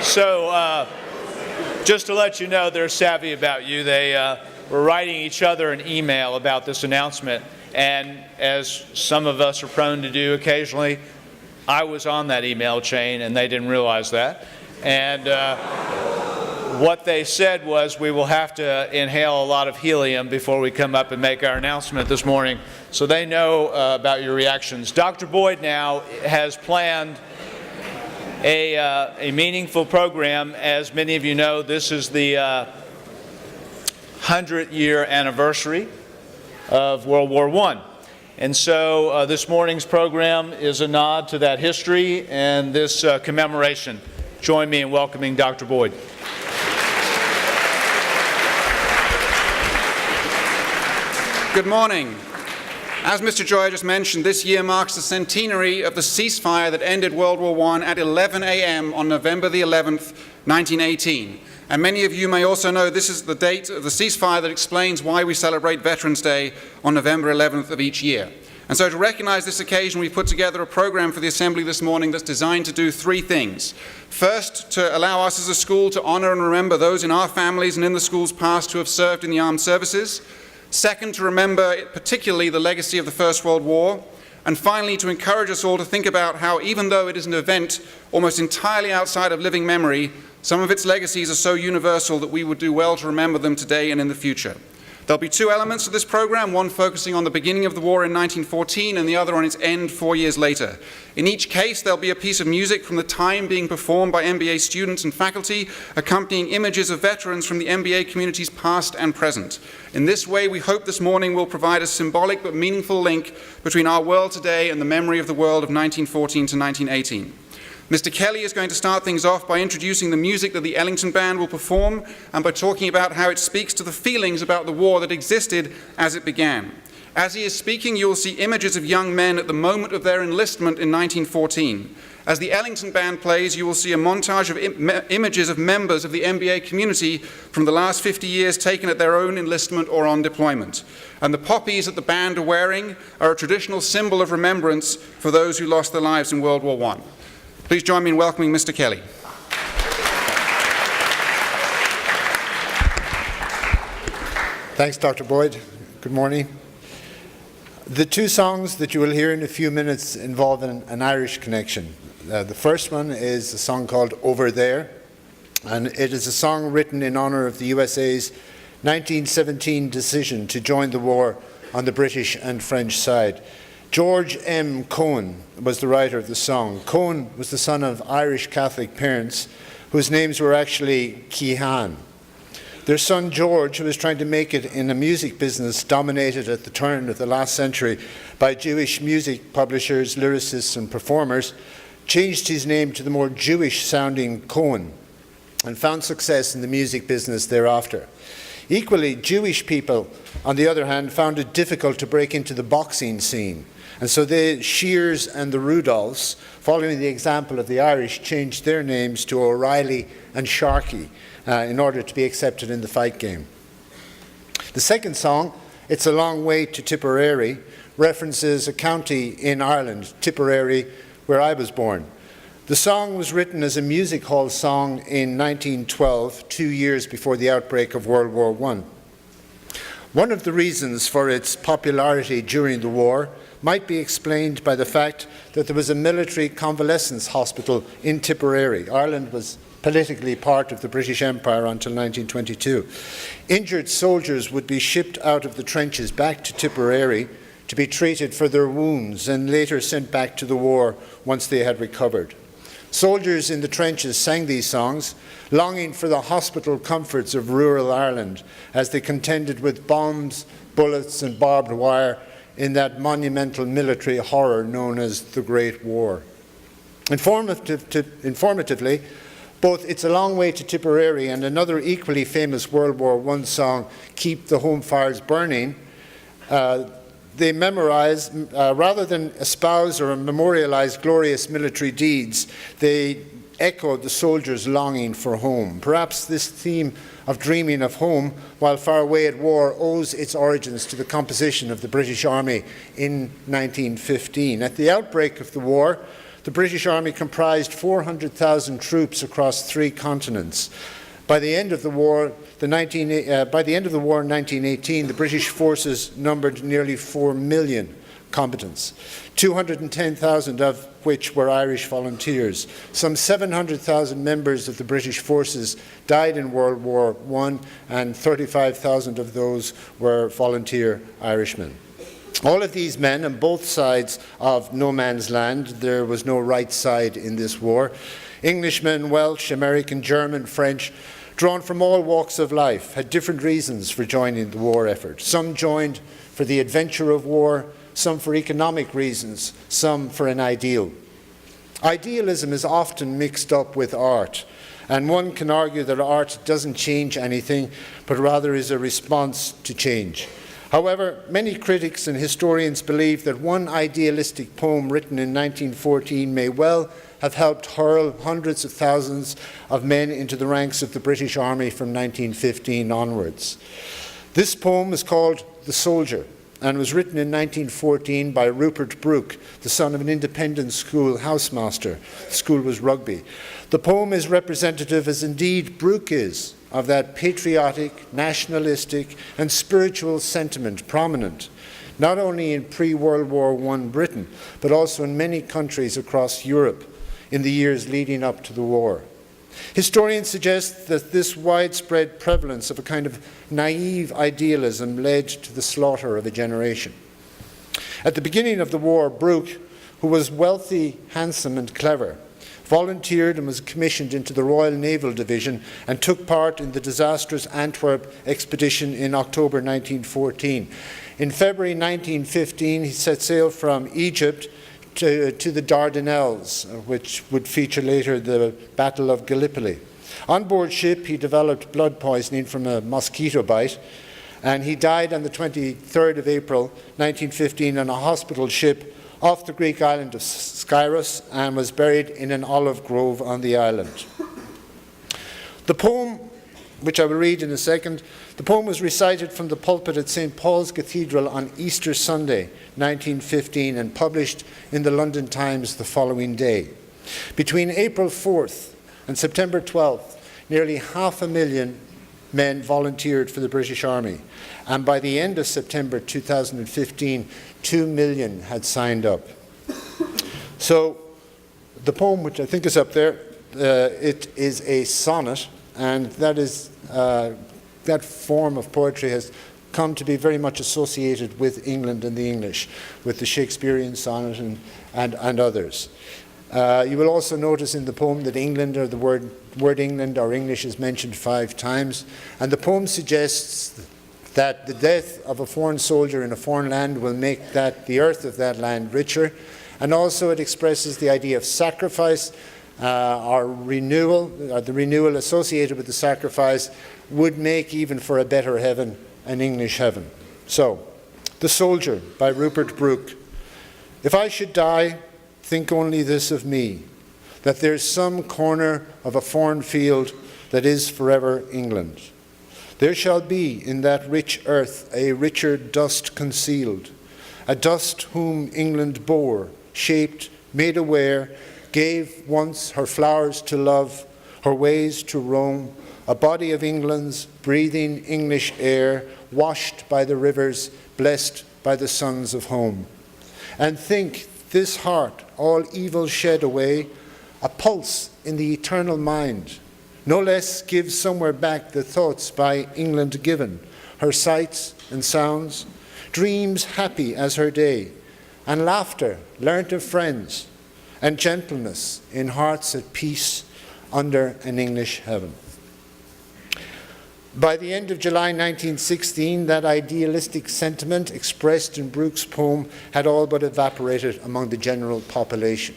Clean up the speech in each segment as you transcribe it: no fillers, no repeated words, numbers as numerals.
So just to let you know, they're savvy about you. They were writing each other an email about this announcement, and as some of us are prone to do occasionally, I was on that email chain and they didn't realize that. And what they said was, we will have to inhale a lot of helium before we come up and make our announcement this morning. So they know about your reactions. Dr. Boyd now has planned a meaningful program. As many of you know, this is the 100-year anniversary of World War I. And so this morning's program is a nod to that history and this commemoration. Join me in welcoming Dr. Boyd. Good morning. As Mr. Joy just mentioned, this year marks the centenary of the ceasefire that ended World War I at 11 a.m. on November the 11th, 1918. And many of you may also know this is the date of the ceasefire that explains why we celebrate Veterans Day on November 11th of each year. And so to recognize this occasion, we've put together a program for the Assembly this morning that's designed to do three things. First, to allow us as a school to honor and remember those in our families and in the schools past who have served in the armed services. Second, to remember particularly the legacy of the First World War. And finally, to encourage us all to think about how, even though it is an event almost entirely outside of living memory, some of its legacies are so universal that we would do well to remember them today and in the future. There'll be two elements to this program, one focusing on the beginning of the war in 1914 and the other on its end 4 years later. In each case, there'll be a piece of music from the time being performed by MBA students and faculty, accompanying images of veterans from the MBA communities past and present. In this way, we hope this morning will provide a symbolic but meaningful link between our world today and the memory of the world of 1914 to 1918. Mr. Kelly is going to start things off by introducing the music that the Ellington Band will perform and by talking about how it speaks to the feelings about the war that existed as it began. As he is speaking, you will see images of young men at the moment of their enlistment in 1914. As the Ellington Band plays, you will see a montage of images of members of the MBA community from the last 50 years taken at their own enlistment or on deployment. And the poppies that the band are wearing are a traditional symbol of remembrance for those who lost their lives in World War I. Please join me in welcoming Mr. Kelly. Thanks, Dr. Boyd. Good morning. The two songs that you will hear in a few minutes involve an Irish connection. The first one is a song called Over There, and it is a song written in honour of the USA's 1917 decision to join the war on the British and French side. George M. Cohen was the writer of the song. Cohen was the son of Irish Catholic parents whose names were actually Kehan. Their son George, who was trying to make it in a music business dominated at the turn of the last century by Jewish music publishers, lyricists and performers, changed his name to the more Jewish-sounding Cohen and found success in the music business thereafter. Equally, Jewish people, on the other hand, found it difficult to break into the boxing scene. And so the Shears and the Rudolphs, following the example of the Irish, changed their names to O'Reilly and Sharkey in order to be accepted in the fight game. The second song, It's a Long Way to Tipperary, references a county in Ireland, Tipperary, where I was born. The song was written as a music hall song in 1912, 2 years before the outbreak of World War I. One of the reasons for its popularity during the war might be explained by the fact that there was a military convalescence hospital in Tipperary. Ireland was politically part of the British Empire until 1922. Injured soldiers would be shipped out of the trenches back to Tipperary to be treated for their wounds and later sent back to the war once they had recovered. Soldiers in the trenches sang these songs, longing for the hospital comforts of rural Ireland as they contended with bombs, bullets and barbed wire in that monumental military horror known as the Great War. Informatively, both It's a Long Way to Tipperary and another equally famous World War I song, Keep the Home Fires Burning, they memorize, rather than espouse or memorialize glorious military deeds, they echoed the soldiers' longing for home. Perhaps this theme of dreaming of home while far away at war owes its origins to the composition of the British Army in 1915. At the outbreak of the war, the British Army comprised 400,000 troops across 3 continents. By the end of the war, in 1918, the British forces numbered nearly 4 million combatants, 210,000 of which were Irish volunteers. Some 700,000 members of the British forces died in World War I, and 35,000 of those were volunteer Irishmen. All of these men on both sides of no man's land, there was no right side in this war, Englishmen, Welsh, American, German, French, drawn from all walks of life, had different reasons for joining the war effort. Some joined for the adventure of war, some for economic reasons, some for an ideal. Idealism is often mixed up with art, and one can argue that art doesn't change anything, but rather is a response to change. However, many critics and historians believe that one idealistic poem written in 1914 may well have helped hurl hundreds of thousands of men into the ranks of the British Army from 1915 onwards. This poem is called The Soldier, and was written in 1914 by Rupert Brooke, the son of an independent school housemaster. The school was Rugby. The poem is representative, as indeed Brooke is, of that patriotic, nationalistic, and spiritual sentiment prominent, not only in pre-World War I Britain, but also in many countries across Europe in the years leading up to the war. Historians suggest that this widespread prevalence of a kind of naive idealism led to the slaughter of a generation. At the beginning of the war, Brooke, who was wealthy, handsome, and clever, volunteered and was commissioned into the Royal Naval Division and took part in the disastrous Antwerp expedition in October 1914. In February 1915, he set sail from Egypt to the Dardanelles, which would feature later the Battle of Gallipoli. On board ship, he developed blood poisoning from a mosquito bite, and he died on the 23rd of April 1915 on a hospital ship off the Greek island of Skyros, and was buried in an olive grove on the island. The poem, which I will read in a second, the poem was recited from the pulpit at St. Paul's Cathedral on Easter Sunday, 1915, and published in the London Times the following day. Between April 4th and September 12th, nearly 500,000 men volunteered for the British Army, and by the end of September 2015, 2 million had signed up. So the poem, which I think is up there, it is a sonnet, and that form of poetry has come to be very much associated with England and the English, with the Shakespearean sonnet and others. You will also notice in the poem that England, or the word England or English, is mentioned 5 times, and the poem suggests that the death of a foreign soldier in a foreign land will make the earth of that land richer, and also it expresses the idea of sacrifice, or renewal, or the renewal associated with the sacrifice would make, even for a better heaven, an English heaven. So, The Soldier by Rupert Brooke. If I should die, think only this of me, that there's some corner of a foreign field that is forever England. There shall be in that rich earth a richer dust concealed, a dust whom England bore, shaped, made aware, gave once her flowers to love, her ways to roam, a body of England's breathing English air, washed by the rivers, blessed by the sons of home. And think this heart, all evil shed away, a pulse in the eternal mind, no less gives somewhere back the thoughts by England given, her sights and sounds, dreams happy as her day, and laughter learnt of friends, and gentleness in hearts at peace under an English heaven. By the end of July 1916, that idealistic sentiment expressed in Brooke's poem had all but evaporated among the general population.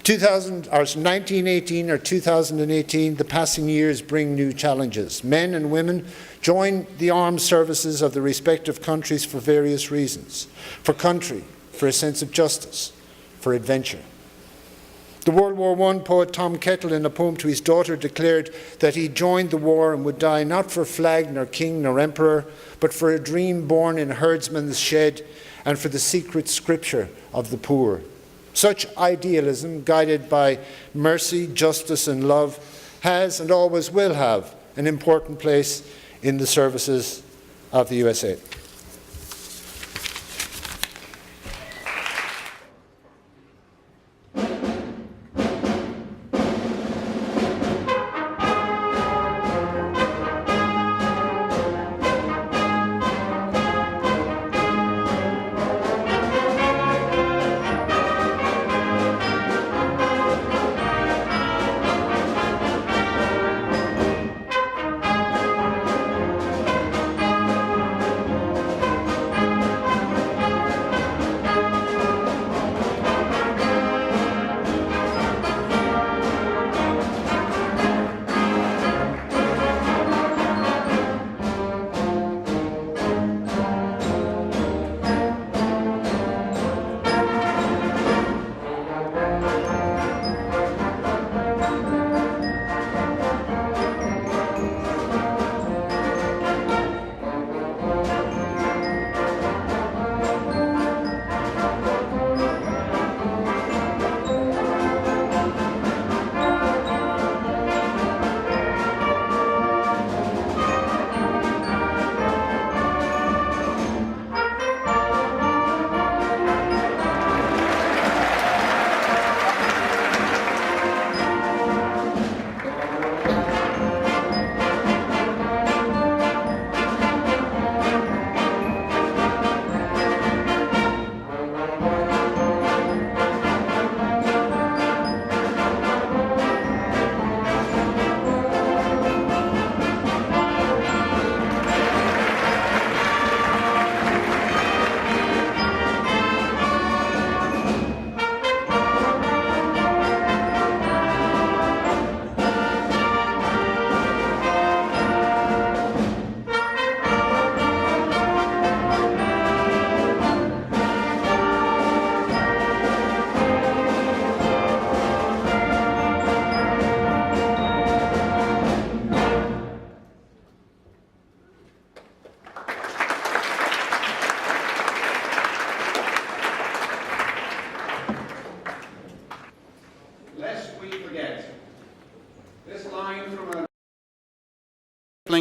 1918 or 2018, the passing years bring new challenges. Men and women join the armed services of the respective countries for various reasons. For country, for a sense of justice, for adventure. The World War I poet Tom Kettle, in a poem to his daughter, declared that he joined the war and would die not for flag, nor king, nor emperor, but for a dream born in a herdsman's shed and for the secret scripture of the poor. Such idealism, guided by mercy, justice and love, has and always will have an important place in the services of the USA.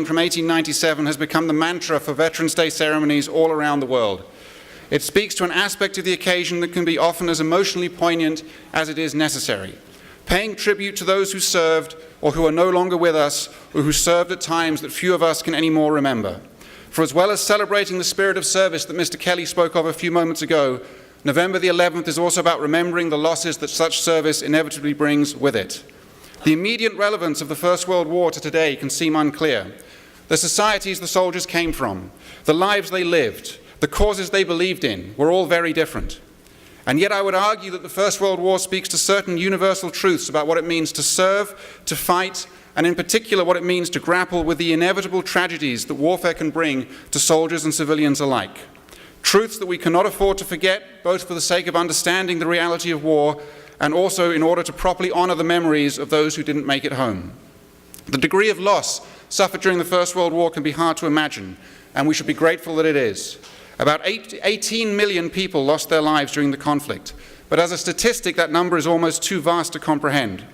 From 1897 has become the mantra for Veterans Day ceremonies all around the world. It speaks to an aspect of the occasion that can be often as emotionally poignant as it is necessary. Paying tribute to those who served or who are no longer with us or who served at times that few of us can anymore remember. For as well as celebrating the spirit of service that Mr. Kelly spoke of a few moments ago, November the 11th is also about remembering the losses that such service inevitably brings with it. The immediate relevance of the First World War to today can seem unclear. The societies the soldiers came from, the lives they lived, the causes they believed in were all very different. And yet I would argue that the First World War speaks to certain universal truths about what it means to serve, to fight, and in particular what it means to grapple with the inevitable tragedies that warfare can bring to soldiers and civilians alike. Truths that we cannot afford to forget, both for the sake of understanding the reality of war and also in order to properly honor the memories of those who didn't make it home. The degree of loss suffered during the First World War can be hard to imagine, and we should be grateful that it is. About 18 million people lost their lives during the conflict, but as a statistic, that number is almost too vast to comprehend.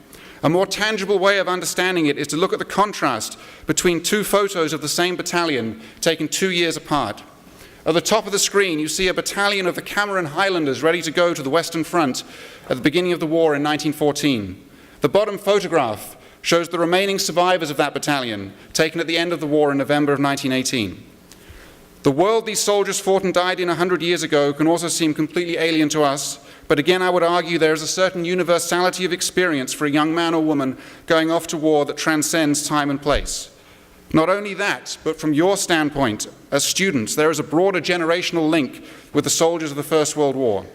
A more tangible way of understanding it is to look at the contrast between two photos of the same battalion taken 2 years apart. At the top of the screen, you see a battalion of the Cameron Highlanders ready to go to the Western Front at the beginning of the war in 1914. The bottom photograph shows the remaining survivors of that battalion, taken at the end of the war in November of 1918. The world these soldiers fought and died in 100 years ago can also seem completely alien to us, but again I would argue there is a certain universality of experience for a young man or woman going off to war that transcends time and place. Not only that, but from your standpoint as students, there is a broader generational link with the soldiers of the First World War.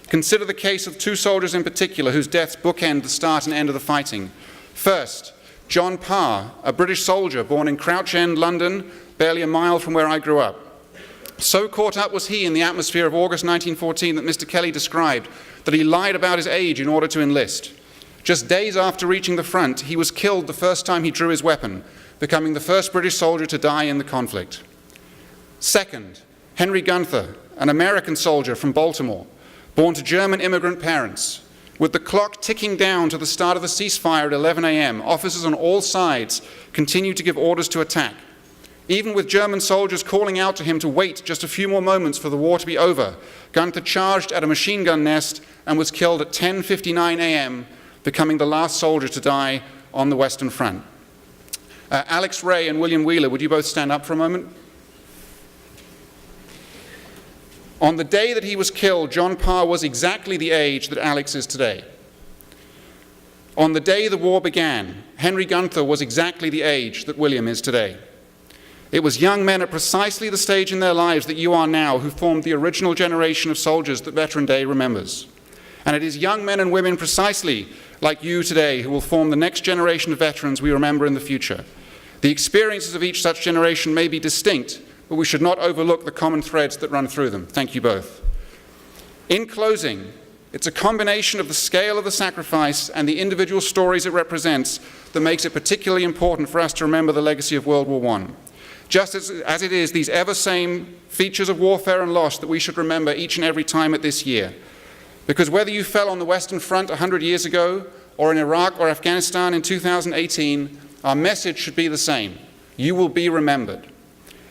Consider the case of two soldiers in particular whose deaths bookend the start and end of the fighting. First, John Parr, a British soldier born in Crouch End, London, barely a mile from where I grew up. So caught up was he in the atmosphere of August 1914 that Mr. Kelly described that he lied about his age in order to enlist. Just days after reaching the front, he was killed the first time he drew his weapon, becoming the first British soldier to die in the conflict. Second, Henry Gunther, an American soldier from Baltimore, born to German immigrant parents. With the clock ticking down to the start of the ceasefire at 11 a.m., officers on all sides continued to give orders to attack. Even with German soldiers calling out to him to wait just a few more moments for the war to be over, Gunther charged at a machine gun nest and was killed at 10:59 a.m., becoming the last soldier to die on the Western Front. Alex Ray and William Wheeler, would you both stand up for a moment? On the day that he was killed, John Parr was exactly the age that Alex is today. On the day the war began, Henry Gunther was exactly the age that William is today. It was young men at precisely the stage in their lives that you are now who formed the original generation of soldiers that Veteran Day remembers. And it is young men and women precisely like you today who will form the next generation of veterans we remember in the future. The experiences of each such generation may be distinct, but we should not overlook the common threads that run through them. Thank you both. In closing, it's a combination of the scale of the sacrifice and the individual stories it represents that makes it particularly important for us to remember the legacy of World War I. Just as it is these ever-same features of warfare and loss that we should remember each and every time at this year. Because whether you fell on the Western Front 100 years ago, or in Iraq or Afghanistan in 2018, our message should be the same. You will be remembered.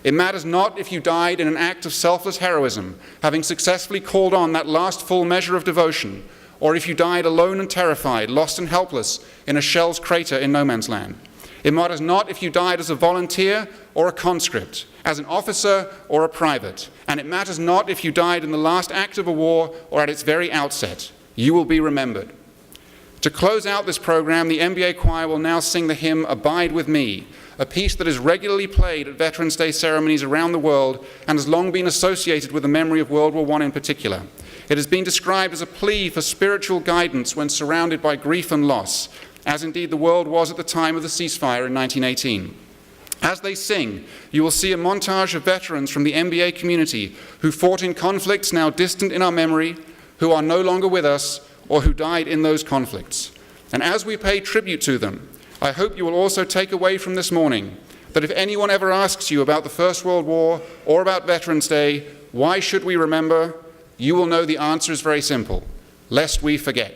It matters not if you died in an act of selfless heroism, having successfully called on that last full measure of devotion, or if you died alone and terrified, lost and helpless in a shell's crater in no man's land. It matters not if you died as a volunteer or a conscript, as an officer or a private. And it matters not if you died in the last act of a war or at its very outset. You will be remembered. To close out this program, the MBA choir will now sing the hymn, Abide With Me, a piece that is regularly played at Veterans Day ceremonies around the world and has long been associated with the memory of World War I in particular. It has been described as a plea for spiritual guidance when surrounded by grief and loss, as indeed the world was at the time of the ceasefire in 1918. As they sing, you will see a montage of veterans from the MBA community who fought in conflicts now distant in our memory, who are no longer with us, or who died in those conflicts. And as we pay tribute to them, I hope you will also take away from this morning that if anyone ever asks you about the First World War or about Veterans Day, why should we remember? You will know the answer is very simple: lest we forget.